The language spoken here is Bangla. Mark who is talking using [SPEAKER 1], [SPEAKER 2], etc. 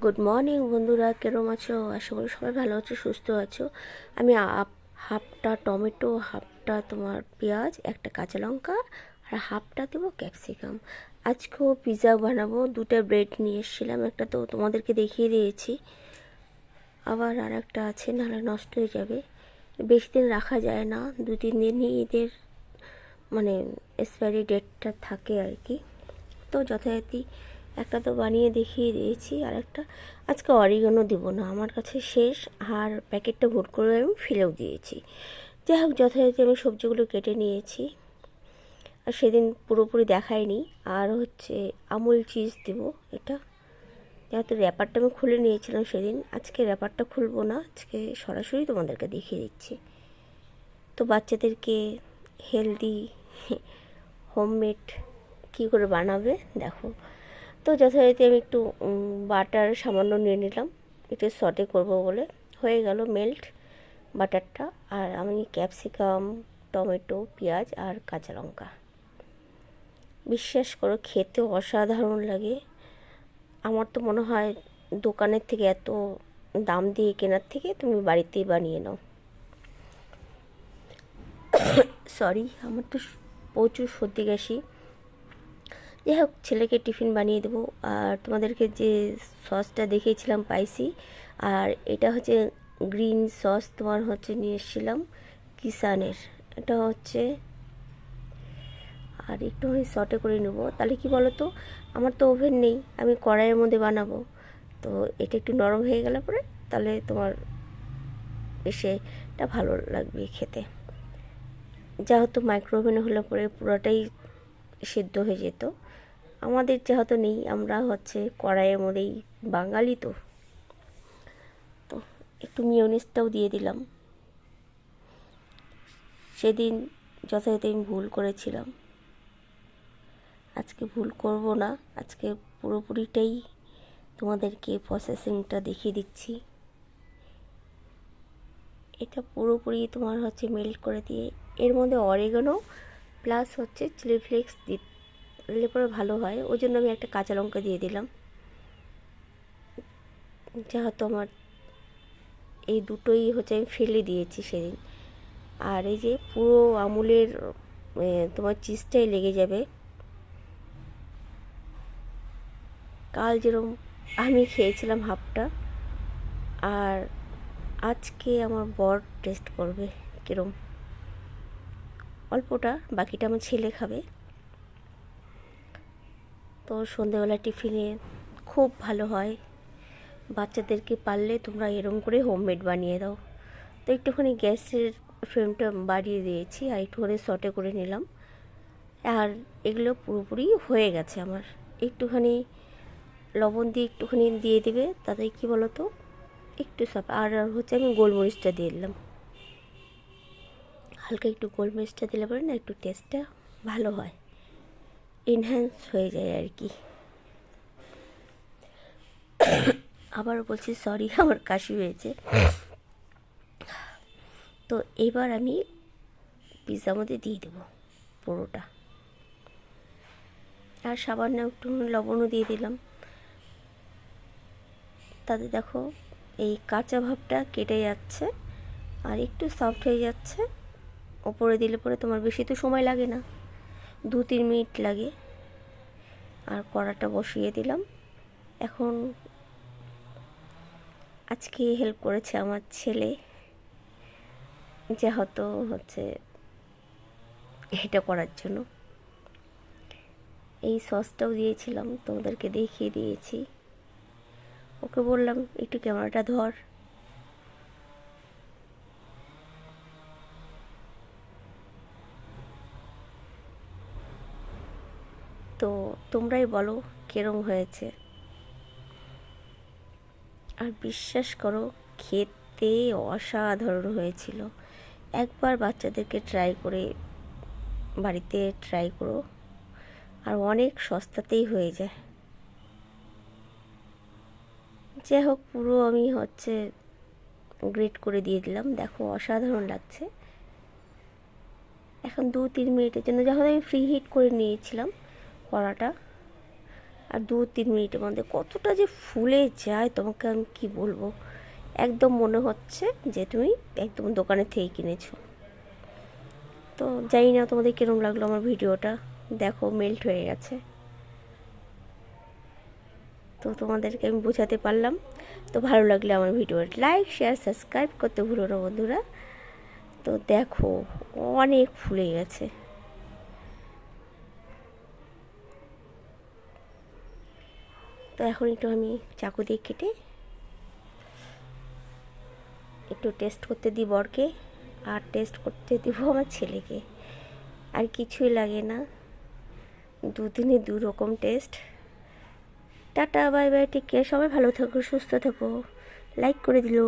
[SPEAKER 1] গুড মর্নিং বন্ধুরা, কেরম আছো? আশা করি সবাই ভালো আছো, সুস্থ আছো। আমি হাফটা টমেটো, হাফটা তোমার পেঁয়াজ, একটা কাঁচা লঙ্কা আর হাফটা দেবো ক্যাপসিকাম। আজকেও পিৎজা বানাবো। দুটো ব্রেড নিয়ে এসেছিলাম, একটা তো তোমাদেরকে দেখিয়ে দিয়েছি, আবার আর একটা আছে, নাহলে নষ্ট হয়ে যাবে। বেশি দিন রাখা যায় না, 2-3 দিনই এদের মানে এক্সপায়ারি ডেটটা থাকে আর কি। তো যথারীতি একটা তো বানিয়ে দেখিয়ে দিয়েছি, আর একটা আজকে অরিগানো দেবো না, আমার কাছে শেষ, আর প্যাকেটটা ভোট করে আমি ফেলেও দিয়েছি। যাই হোক, যথারীতি আমি সবজিগুলো কেটে নিয়েছি, আর সেদিন পুরোপুরি দেখায়নি। আর হচ্ছে আমুল চিজ দেবো, এটা যেহেতু র্যাপারটা আমি খুলে নিয়েছিলাম সেদিন, আজকে র্যাপারটা খুলবো না, আজকে সরাসরি তোমাদেরকে দেখিয়ে দিচ্ছি। তো বাচ্চাদেরকে হেলদি হোমমেড কী করে বানাবে দেখো। তো যথারীতি আমি একটু বাটার সামান্য নিয়ে নিলাম, একটু সটে করব বলে, হয়ে গেল মেল্ট বাটারটা। আর আমি ক্যাপসিকাম, টমেটো, পেঁয়াজ আর কাঁচা লঙ্কা, বিশ্বাস করো খেতে অসাধারণ লাগে। আমার তো মনে হয় দোকানের থেকে এত দাম দিয়ে কেনার থেকে তুমি বাড়িতেই বানিয়ে নাও। সরি, আমার তো প্রচুর সর্দি কাশি। যাই হোক, ছেলেকে টিফিন বানিয়ে দেবো। আর তোমাদেরকে যে সসটা দেখিয়েছিলাম পাইসি, আর এটা হচ্ছে গ্রিন সস, তোমার হচ্ছে নিয়ে এসেছিলাম কিষানের, এটা হচ্ছে। আর একটুখানি সটে করে নেবো, তাহলে কি বলো তো, আমার তো ওভেন নেই, আমি কড়াইয়ের মধ্যে বানাবো। তো এটা একটু নরম হয়ে গেলে পরে তাহলে তোমার সেটা ভালো লাগবে খেতে। যেহেতু মাইক্রোওভেনে হলে পরে পুরোটাই সিদ্ধ হয়ে যেত, আমাদের যেহেতু নেই, আমরা হচ্ছে কড়াইয়ের মধ্যেই বাঙালি। তো তো একটু মিওনিজটাও দিয়ে দিলাম। সেদিন যথারীতি আমি ভুল করেছিলাম, আজকে ভুল করব না, আজকে পুরোপুরিটাই তোমাদেরকে প্রসেসিংটা দেখিয়ে দিচ্ছি। এটা পুরোপুরি তোমার হচ্ছে মেল্ট করে দিয়ে এর মধ্যে অরিগানো প্লাস হচ্ছে চিলি ফ্লেক্স দিলে পরে ভালো হয়, ওই জন্য আমি একটা কাঁচা লঙ্কা দিয়ে দিলাম। যেহেতু আমার এই দুটোই হচ্ছে আমি ফেলে দিয়েছি সেদিন। আর এই যে পুরো আমুলের তোমার চিজটাই লেগে যাবে। কাল যেরকম আমি খেয়েছিলাম হাফটা, আর আজকে আমার বর টেস্ট করবে কিরম, অল্পটা, বাকিটা আমার ছেলে খাবে। তো সন্ধেবেলা টিফিনে খুব ভালো হয়। বাচ্চাদেরকে পারলে তোমরা এরম করে হোমমেড বানিয়ে দাও। তো একটুখানি গ্যাসের ফ্লেমটা বাড়িয়ে দিয়েছি, আর একটুখানি সটে করে নিলাম। আর এগুলো পুরোপুরি হয়ে গেছে আমার। একটুখানি লবণ দিয়ে একটুখানি দিয়ে দেবে, তাতে কী বলো তো, একটু সব। আর হচ্ছে আমি গোলমরিচটা দিয়ে দিলাম, হালকা একটু গোলমরিচটা দিলে পরে না একটু টেস্টটা ভালো হয়, এনহ্যান্স হয়ে যায় আর কি। আবার বলছি সরি, আমার কাশি হয়েছে। তো এবার আমি পিৎজার মধ্যে দিয়ে দেবো পুরোটা, আর সামান্য একটু লবণও দিয়ে দিলাম। তাতে দেখো এই কাঁচা ভাবটা কেটে যাচ্ছে, আর একটু সফট হয়ে যাচ্ছে। ওপরে দিলে পরে তোমার বেশি তো সময় লাগে না, 2-3 মিনিট লাগে। আর কড়াটা বসিয়ে দিলাম। এখন আজকে হেল্প করেছে আমার ছেলে, যেহেতু হচ্ছে এটা করার জন্য। এই সসটাও দিয়েছিলাম, তোমাদেরকে দেখিয়ে দিয়েছি। ওকে বললাম একটু ক্যামেরাটা ধর। তো তোমরাই বলো কিরম হয়েছে। আর বিশ্বাস করো খেতে অসাধারণ হয়েছিল। একবার বাচ্চাদেরকে বাড়িতে ট্রাই করো, আর অনেক সস্তাতেই হয়ে যায়। যাই হোক, পুরো আমি হচ্ছে গ্রেট করে দিয়ে দিলাম, দেখো অসাধারণ লাগছে। এখন 2-3 মিনিটের জন্য, যখন আমি ফ্রি হিট করে নিয়েছিলাম কড়াটা, আর 2-3 মিনিটের মধ্যে কতটা যে ফুলে যায় তোমাকে আমি কি বলবো, একদম মনে হচ্ছে যে তুমি একদম দোকানের থেকে কিনেছো। তো জানি না তোমাদের কিরম লাগলো আমার ভিডিওটা, দেখো মেল্ট হয়ে গেছে। তো তোমাদেরকে আমি বোঝাতে পারলাম। তো ভালো লাগলে আমার ভিডিও লাইক শেয়ার সাবস্ক্রাইব করতে ভুলো না বন্ধুরা। তো দেখো অনেক ফুলে গেছে। তো এখন একটু আমি চাকু দিয়ে কেটে একটু টেস্ট করতে দিই বরকে, আর টেস্ট করতে দিব আমার ছেলেকে। আর কিছুই লাগে না, দুদিনে 2 রকম test. Ta ta bye bye, take care, সবাই ভালো থাকো সুস্থ থাকো। লাইক করে দিলো।